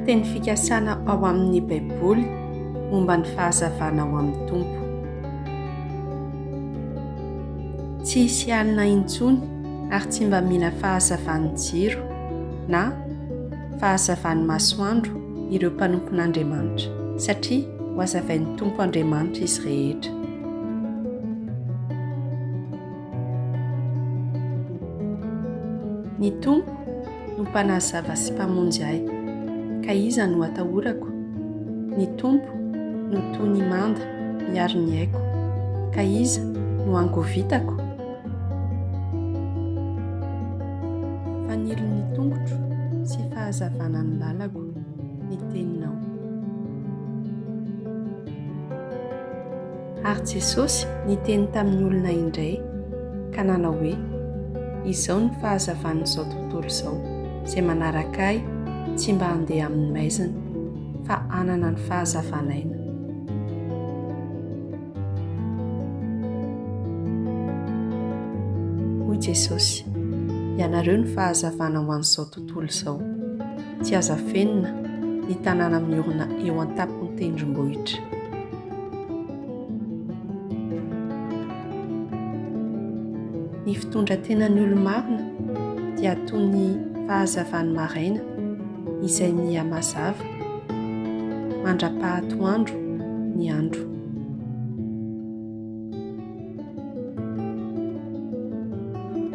Teny fikasana ao amin'ny Baiboly momba ny fahazavana ao amin'ny Tompo. Tsy hisy alina intsony ary tsy mba mila fahazavan'ny jiro na fahazavan'ny masoandro ireo mpanompon'Andriamanitra, satria hoazavain'ny Tompo Andriamanitra izy rehetra. Ny Tompo no mpanazava sy mpamonjy ahy, ka iza no atahorako? Ny Tompo no toy ny manda miaro ny aiko, ka iza no angovitako? Fanilo ny tongotro sy fahazavana ny lalako ny teninao. Ary Jesosy niteny tamin'ny olona indray ka nanao hoe, izao ny fahazavan'izao tontolo izao, izay manaraka ahy tsy mba handeha amin'ny maizina, fa hanana ny fahazavanaina. Hoy Jesosy, ianareo ny fahazavana ho an'izao tontolo izao, tsy aza fenina ny tanàna miorina eo an-tampon'ny tendrombohitra. Ny fitondrantenan'ny olo-marina dia toy ny fahazavan'ny maraina izay miha mazava, mandra-pahatoandro ny andro.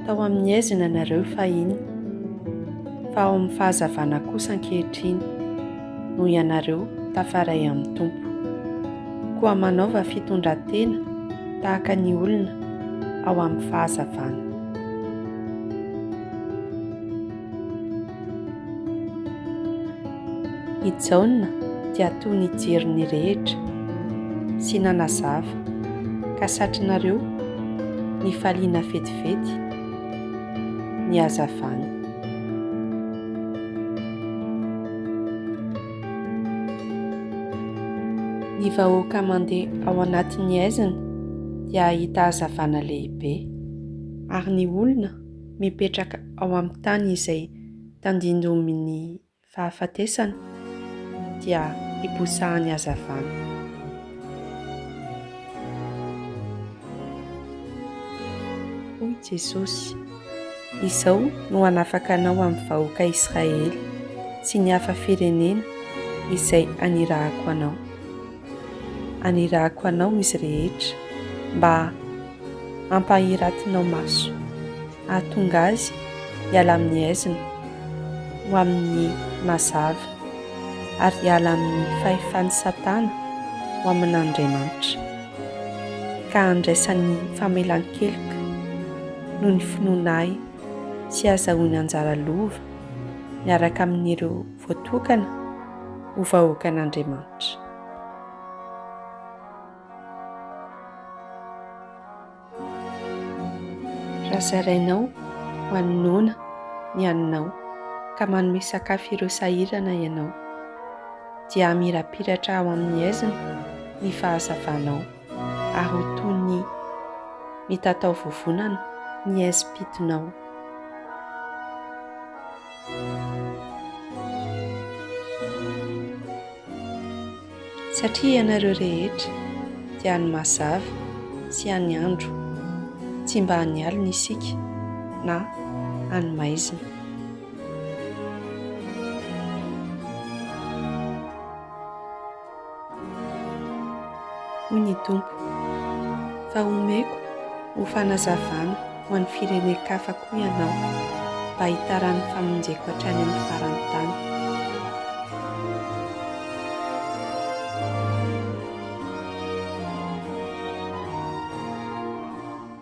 Tao amin'ny aizina ianareo fahiny, fa ao amin'ny fahazavana kosa ankehitriny no ianareo tafaray amin'ny Tompo, koa manaova fitondrantena tahaka ny olona ao amin'ny fahazavana. I Jaona dia toy ny jery rehetra sy nanazava, ka satrinareo ny faliana vetivety ny hazavana. Ny vahoaka mandeha ao anatin'ny aizina dia ahita hazavana lehibe, ary ny olona mipetraka ao amin'ny tany izay tandindomin'ny fahafatesana dia iposahany hazavana. Hoy Jesosy, izao no hanafaka anao amin'ny vahoaka Israely sy ny hafa firenena izay anirahako anao. Anirahako anao izy rehetra mba hampahiratinao maso, ahatonga azy hiala amin'ny aizina ho amin'ny mazava, ary hiala amin'ny fahefan'ny Satana ho amin'Andriamanitra, ka handraisan'ny famelan-keloka noho ny finoana ahy sy ahazoany anjara lova miaraka amin'ireo voatokana ho vahoakan'Andriamanitra. Raha zarainao ho anoina ny haninao ka manome sakafo ireo sahirana ianao, dia mirapiratra ao amin'ny aizina ny fahazavanao, ary ho toy ny mitatao vovonana ny aizi-pitonao. Satria ianareo rehetra dia any mazava sy any andro, tsy mba any alina isika na any maizina. Hoy ny Tompo, fa omeko ho fanazavana ho an'ny firenen-kafa koa ianao, mba hitaran'ny famonjeko hatrany amin'ny farany tany.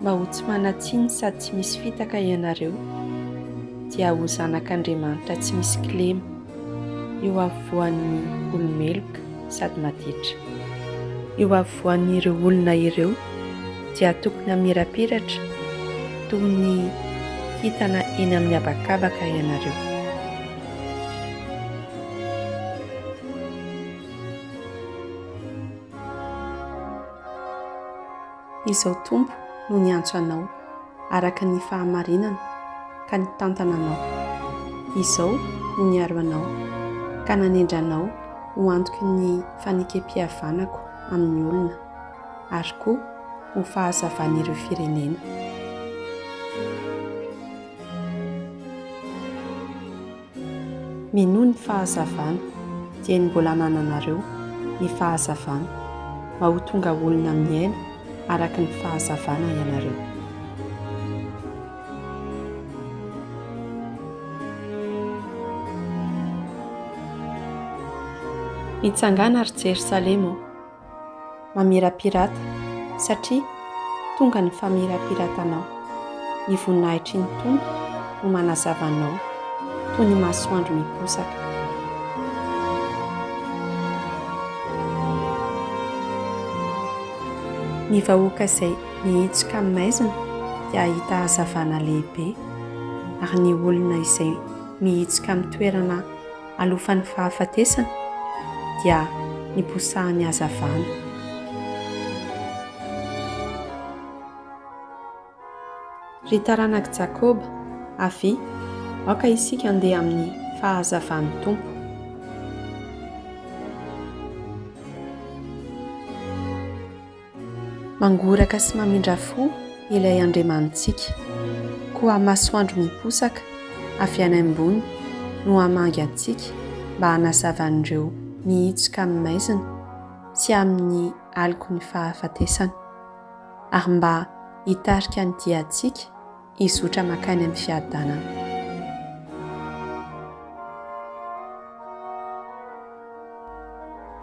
Mba ho tsy manatsiny sady tsy misy fitaka ianareo, dia ho zanak'Andriamanitra tsy misy kilema eo afovoan'ny olomeloka sady maditra. Eo afovoan'ireo olona ireo dia tokony hamirapiratra toy ny kintana eny amin'ny habakabaka ianareo. Izao Tompo no niantso anao araka ny fahamarinana ka nitantananao. Izao no niaro anao ka nanendranao ho antoky ny fanikam-pihavanako amin'ny olona ary koa ho fahazavan'ireo firenena. Minoa ny fahazavana dia ny mbola nananareo ny fahazavana mba ho tonga olona miaina araka ny fahazavana ianareo. Mitsangana ary Jerosalema mamirapirata satria tonga ny famirapiratanao. Ny voninahitry ny Tompo no manazavanao toy ny masoandro miposaka. Ny vahoaka izay mihitsoka amin'ny maizina dia ahita hazavana lehibe, ary ny olona izay mihitsoka amin'ny toerana alofan'ny fahafatesana dia niposahan'ny hazavana. Ry taranaka Jakoba, avy aoka isika andeha amin'ny fahazavan'ny Tompo. Mangoraka sy mamindra fo ilay Andriamanitsika, koa masoandro miposaka avy any ambony no hamangy antsika mba hanazavan'ireo mihitsoka amin'ny maizina sy amin'ny aliko ny fahafatesana, ary mba hitarika ny diantsika hizotra makany amin'ny fiadanana.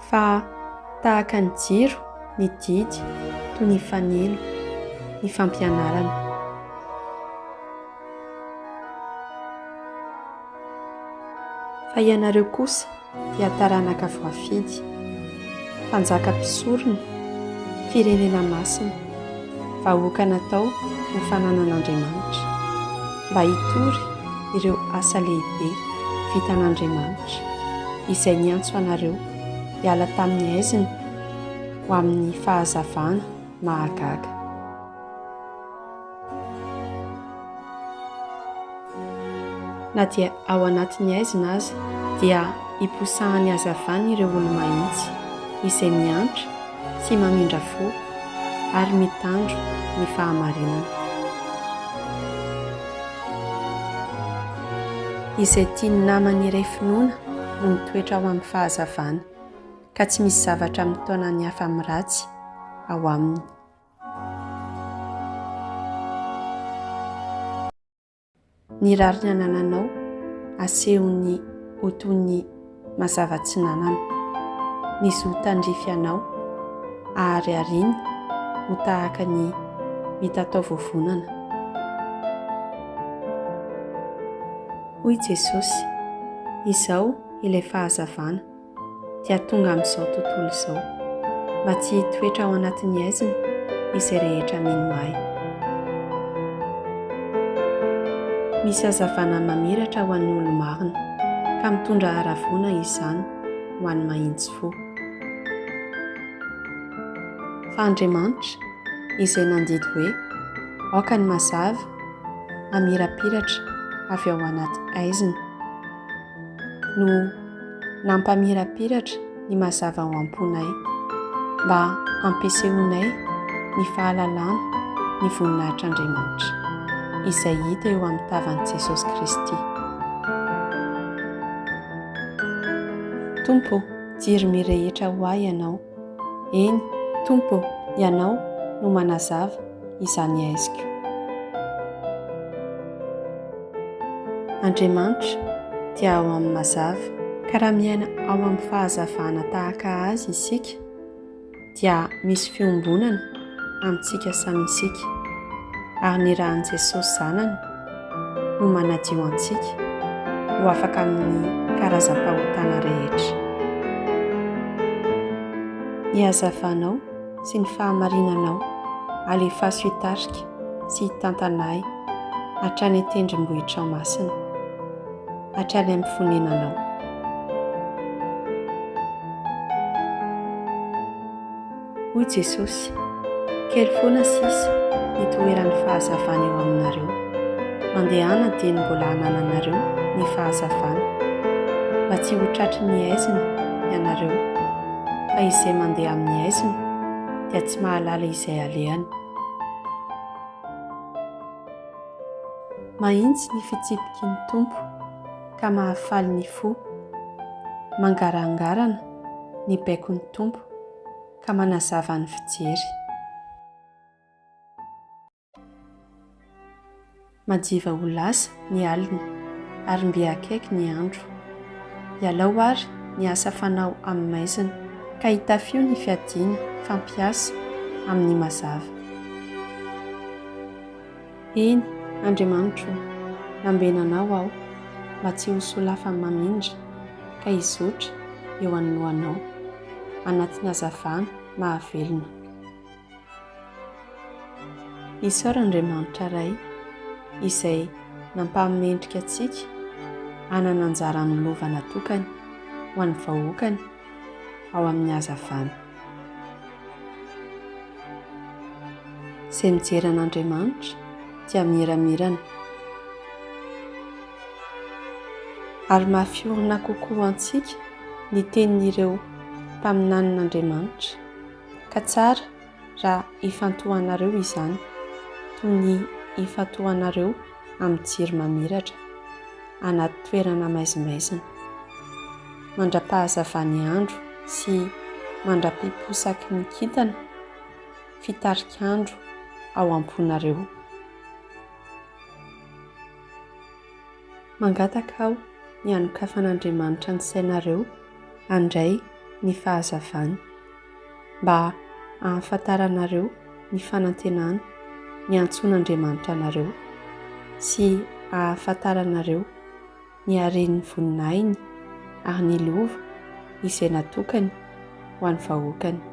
Fa tahaka ny jiro, ny didy, toy ny fanilo, ny fampianarana. Fa ianareo kosa dia taranaka voafidy, mpanjaka mpisorona, firenena masina, vahoaka natao ho fananan'Andriamanitra, mba hitory ireo asa lehibe vitan'Andriamanitra izay niantso anareo hiala tamin'ny aiziny ho amin'ny fahazavana mahagaga. Na dia ao anatin'ny aizina aza dia hiposahan'ny hazavana ireo olo-mahitsy izay miantra sy mamindra fo ary mitandro ny fahamarinana. Izay tiany namany iray finoana no mitoetra ao amin'ny fahazavana, ka tsy misy zavatra mitaona ny hafa amin'ny ratsy ao aminy. Ny rary ny anananao asehony ho toy ny mazava tsy nanana, ny zo tandrify anao ahariariny ho tahaka ny mitatao vovonana. Hoy Jesosy, izao ilay fahazavana dia tonga amin'izao tontolo izao, mba tsy hitoetra ao anatin'ny aizina izay rehetra minoay. Misy hazavana mamiratra ho an'ny olo-marina, ka mitondra haravona izany ho an'ny mahitsy fo. Fa Andriamanitra izay nandidy hoe aoka ny mazava mamirapiratra avy ao anaty aizina, no nampamirapiratra ny mazava ao am-ponay mba ampisehoanay ny fahalalana ny voninahitr'Andriamanitra izay hita eo amin'ny tavan'i Jesosy Kristy. Tompo, jiro mirehetra ho ahy ianao. Eny, Tompo, ianao no manazava izany aiziko. Andriamanitra dia ao amin'ny mazava, ka raha miaina ao amin'ny fahazavana tahaka azy isika, dia misy fiombonana amintsika samy isika, ary ny rahan'i Jesosy zanany no manadio antsika ho afaka amin'ny karazam-pahotana rehetra. Ny hazavanao sy ny fahamarinanao alefaso hitarika sy hitantanay hatrany an-tendrombohitra masina, hatrany amin'ny fonenanao. Hoy Jesosy, kely foana sisa hitoeran'ny fahazavana eo aminareo. Mandehana dia ny mbola hanananareo ny fahazavana, mba tsy ho tratry ny aizina ianareo, fa izay mandeha amin'ny aizina dia tsy mahalala izay alehany. Mahitsy ny fitsipiky ny tompo ka mahafaly ny fo, mangarangarana ny baikon'ny tompo ka manazava ny fijery. Madiva ho lasa ny alina ary mbe akaiky ny andro. Ialao ary ny asa fanao amin'ny maizina ka hitafio ny fiadiana fampiasa amin'ny mazava. Eny Andriamanitro, lambenanao aho mba tsy ho solafa mamindra ka hizotra eo anoloanao anatin'ny hazavana mahavelona. Isaora Andriamanitra iray izay nampahamendrika antsika hanana anjara milova natokany ho an'ny vahoakany ao amin'ny hazavana. Izay mijery an'Andriamanitra dia miramirana ary mahafiorina kokoa antsika ny tenin'ireo mpaminan'Andriamanitra, ka tsara raha ifantohanareo izany toy ny ifantohanareo amin'ny jiro mamiratra anaty toerana maizimaizina, mandra-pahazava ny andro sy mandra-piposaky ny kintana fitarik'andro ao am-ponareo. Mangataka aho ny hanokafan'Andriamanitra ny sainareo handray ny fahazavany mba hahafantaranareo ny fanantenana ny antsoin'Andriamanitra anareo sy hahafantaranareo ny haren'ny voninahiny ary ny lova izay natokany ho an'ny vahoakany.